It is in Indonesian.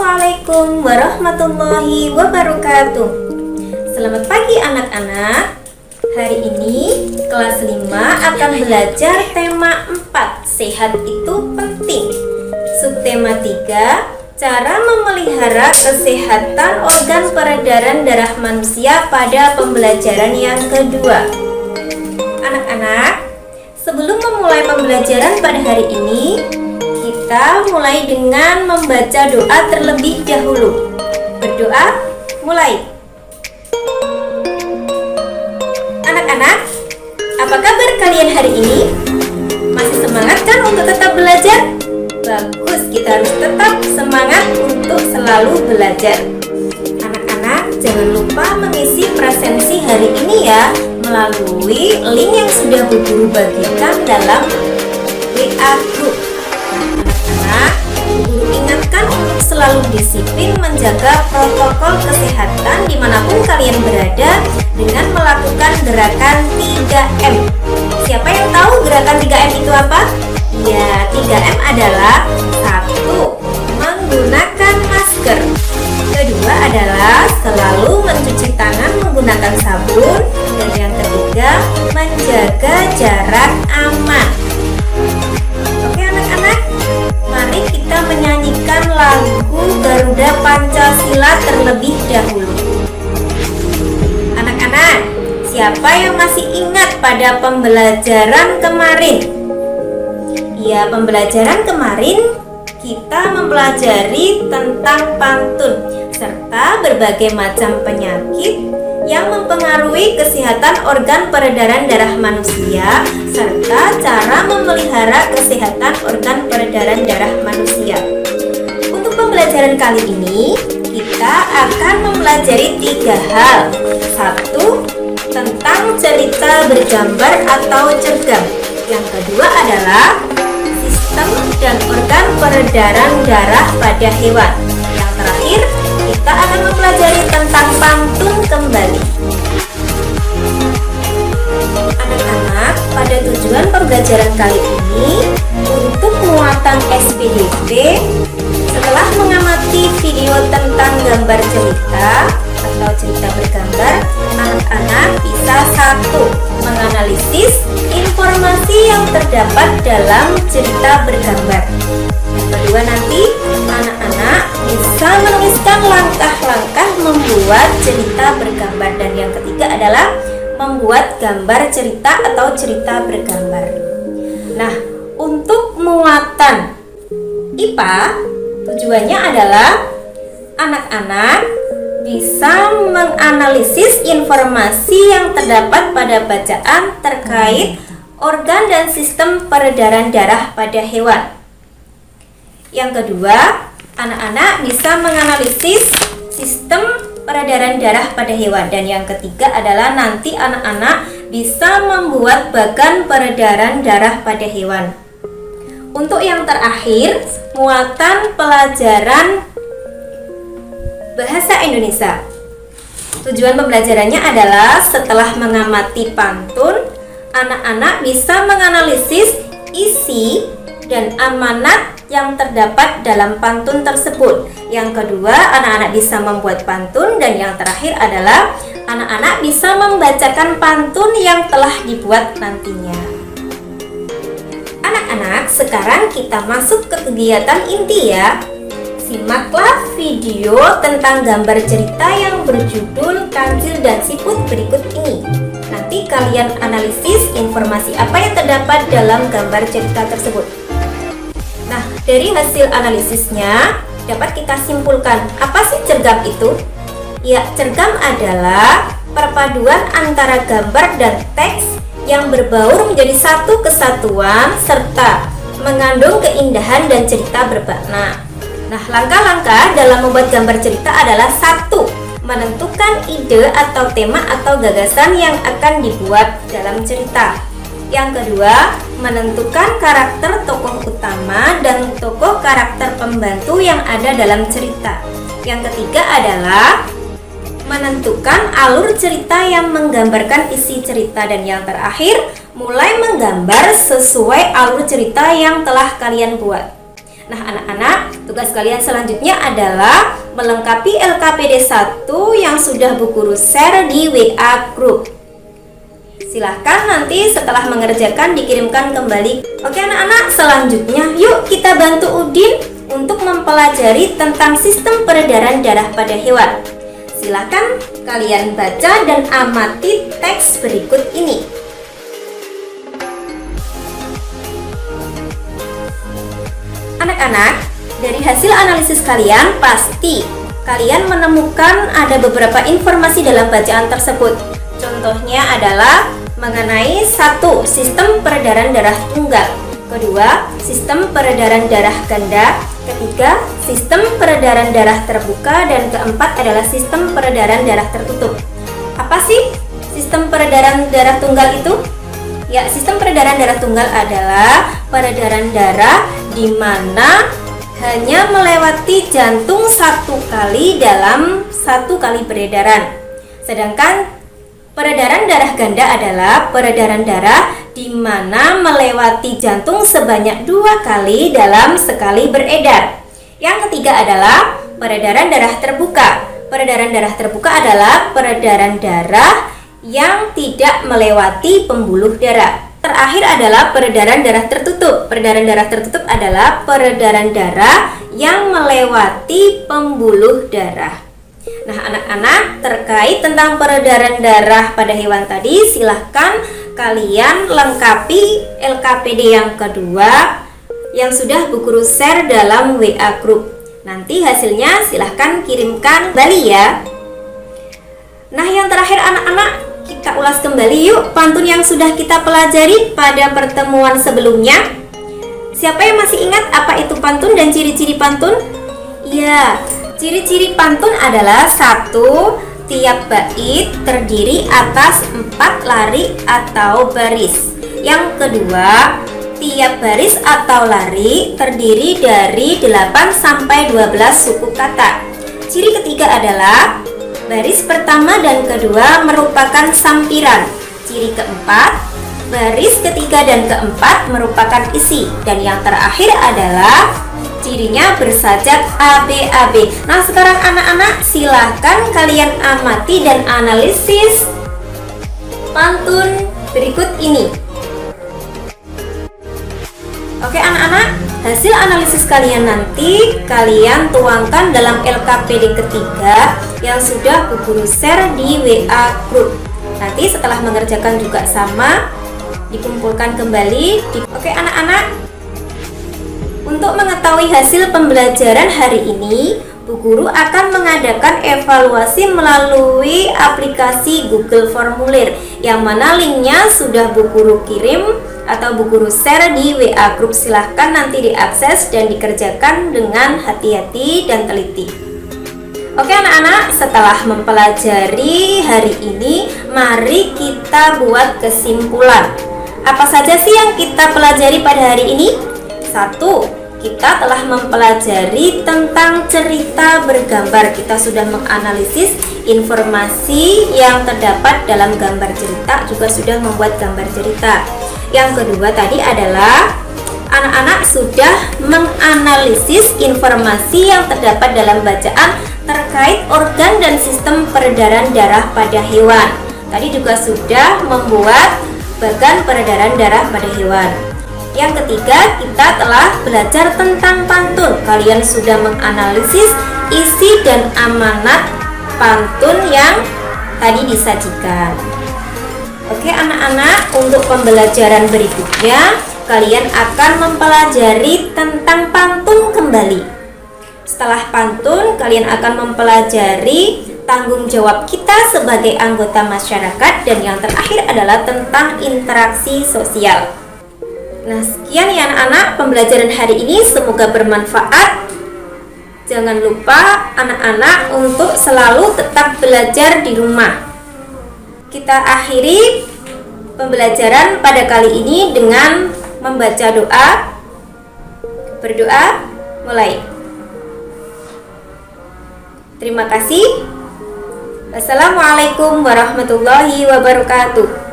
Assalamualaikum warahmatullahi wabarakatuh. Selamat pagi anak-anak. Hari ini kelas 5 akan belajar tema 4, sehat itu penting. Subtema 3, cara memelihara kesehatan organ peredaran darah manusia pada pembelajaran yang kedua. Anak-anak, sebelum memulai pembelajaran pada hari ini, kita mulai dengan membaca doa terlebih dahulu. Berdoa, mulai. Anak-anak, apa kabar kalian hari ini? Masih semangat kan untuk tetap belajar? Bagus, kita harus tetap semangat untuk selalu belajar. Anak-anak, jangan lupa mengisi presensi hari ini ya, melalui link yang sudah Bu Guru bagikan dalam WA Group. Anak-anak, Guru ingatkan untuk selalu disiplin menjaga protokol kesehatan dimanapun kalian berada dengan melakukan gerakan 3M. Siapa yang tahu gerakan 3M itu apa? Ya, 3M adalah 1. Menggunakan masker. Kedua adalah selalu mencuci tangan menggunakan sabun. Dan yang ketiga, menjaga jarak aman. Oke anak-anak, mari kita menyanyikan lagu Garuda Pancasila terlebih dahulu. Anak-anak, siapa yang masih ingat pada pembelajaran kemarin? Ya, pembelajaran kemarin kita mempelajari tentang pantun serta berbagai macam penyakit yang mempengaruhi kesehatan organ peredaran darah manusia serta cara memelihara kesehatan organ peredaran darah manusia. Untuk pembelajaran kali ini, kita akan mempelajari 3 hal. 1. Tentang cerita bergambar atau cergam. Yang kedua adalah sistem dan organ peredaran darah pada hewan. Yang terakhir, kita akan mempelajari tentang pantun kembali. Anak-anak, pada tujuan pembelajaran kali ini, untuk muatan SPDP, setelah mengamati video tentang gambar cerita atau cerita bergambar, anak-anak bisa 1. Menganalisis informasi yang terdapat dalam cerita bergambar. Yang kedua, nanti anak-anak bisa menuliskan langkah-langkah membuat cerita bergambar. Dan yang ketiga adalah membuat gambar cerita atau cerita bergambar. Nah, untuk muatan IPA, tujuannya adalah anak-anak bisa menganalisis informasi yang terdapat pada bacaan terkait organ dan sistem peredaran darah pada hewan. Yang kedua, anak-anak bisa menganalisis sistem peredaran darah pada hewan. Dan yang ketiga adalah nanti anak-anak bisa membuat bagan peredaran darah pada hewan. Untuk yang terakhir, muatan pelajaran Bahasa Indonesia. Tujuan pembelajarannya adalah setelah mengamati pantun, anak-anak bisa menganalisis isi dan amanat yang terdapat dalam pantun tersebut. Yang kedua, anak-anak bisa membuat pantun. Dan yang terakhir adalah anak-anak bisa membacakan pantun yang telah dibuat nantinya. Anak-anak, sekarang kita masuk ke kegiatan inti ya. Simaklah video tentang gambar cerita yang berjudul Kancil dan Siput berikut ini. Nanti kalian analisis informasi apa yang terdapat dalam gambar cerita tersebut. Nah, dari hasil analisisnya dapat kita simpulkan, apa sih cergam itu? Ya, cergam adalah perpaduan antara gambar dan teks yang berbaur menjadi satu kesatuan serta mengandung keindahan dan cerita bermakna. Nah, langkah-langkah dalam membuat gambar cerita adalah 1. Menentukan ide atau tema atau gagasan yang akan dibuat dalam cerita. Yang kedua, menentukan karakter tokoh utama dan tokoh karakter pembantu yang ada dalam cerita. Yang ketiga adalah menentukan alur cerita yang menggambarkan isi cerita. Dan yang terakhir, mulai menggambar sesuai alur cerita yang telah kalian buat. Nah, anak-anak, tugas kalian selanjutnya adalah melengkapi LKPD 1 yang sudah Bu Guru share di WA Group. Silahkan nanti setelah mengerjakan dikirimkan kembali. Oke anak-anak, selanjutnya yuk kita bantu Udin untuk mempelajari tentang sistem peredaran darah pada hewan. Silahkan kalian baca dan amati teks berikut ini. Anak-anak, dari hasil analisis kalian pasti kalian menemukan ada beberapa informasi dalam bacaan tersebut. Contohnya adalah mengenai 1. Sistem peredaran darah tunggal, kedua, sistem peredaran darah ganda, ketiga, sistem peredaran darah terbuka, dan keempat adalah sistem peredaran darah tertutup. Apa sih sistem peredaran darah tunggal itu? Ya, sistem peredaran darah tunggal adalah peredaran darah di mana hanya melewati jantung 1 kali dalam 1 kali peredaran. Sedangkan peredaran darah ganda adalah peredaran darah di mana melewati jantung sebanyak 2 kali dalam sekali beredar. Yang ketiga adalah peredaran darah terbuka. Peredaran darah terbuka adalah peredaran darah yang tidak melewati pembuluh darah. Terakhir adalah peredaran darah tertutup. Peredaran darah tertutup adalah peredaran darah yang melewati pembuluh darah. Nah, anak-anak, terkait tentang peredaran darah pada hewan tadi, silahkan kalian lengkapi LKPD yang kedua yang sudah Bu Guru share dalam WA Group. Nanti hasilnya silahkan kirimkan kembali ya. Nah, yang terakhir anak-anak, kita ulas kembali yuk pantun yang sudah kita pelajari pada pertemuan sebelumnya. Siapa yang masih ingat apa itu pantun dan ciri-ciri pantun? Ya, ciri-ciri pantun adalah 1. Tiap bait terdiri atas 4 lari atau baris. Yang kedua, tiap baris atau lari terdiri dari 8 sampai 12 suku kata. Ciri ketiga adalah baris pertama dan kedua merupakan sampiran. Ciri keempat, baris ketiga dan keempat merupakan isi. Dan yang terakhir adalah cirinya bersajak ABAB. Nah, sekarang anak-anak silahkan kalian amati dan analisis pantun berikut ini. Oke anak-anak, hasil analisis kalian nanti kalian tuangkan dalam LKPD ketiga yang sudah Bu Guru share di WA Group. Nanti setelah mengerjakan juga sama, dikumpulkan kembali. Oke anak-anak, untuk mengetahui hasil pembelajaran hari ini, Bu Guru akan mengadakan evaluasi melalui aplikasi Google Formulir, yang mana linknya sudah Bu Guru kirim atau Bu Guru share di WA Group. Silahkan nanti diakses dan dikerjakan dengan hati-hati dan teliti. Oke anak-anak, setelah mempelajari hari ini, mari kita buat kesimpulan. Apa saja sih yang kita pelajari pada hari ini? 1. Kita telah mempelajari tentang cerita bergambar. Kita sudah menganalisis informasi yang terdapat dalam gambar cerita, juga sudah membuat gambar cerita. Yang kedua tadi adalah anak-anak sudah menganalisis informasi yang terdapat dalam bacaan terkait organ dan sistem peredaran darah pada hewan. Tadi juga sudah membuat bagan peredaran darah pada hewan. Yang ketiga, kita telah belajar tentang pantun. Kalian sudah menganalisis isi dan amanat pantun yang tadi disajikan. Oke anak-anak, untuk pembelajaran berikutnya kalian akan mempelajari tentang pantun kembali. Setelah pantun, kalian akan mempelajari tanggung jawab kita sebagai anggota masyarakat, dan yang terakhir adalah tentang interaksi sosial. Nah, sekian ya anak-anak pembelajaran hari ini, semoga bermanfaat. Jangan lupa anak-anak untuk selalu tetap belajar di rumah. Kita akhiri pembelajaran pada kali ini dengan membaca doa. Berdoa, mulai. Terima kasih. Wassalamualaikum warahmatullahi wabarakatuh.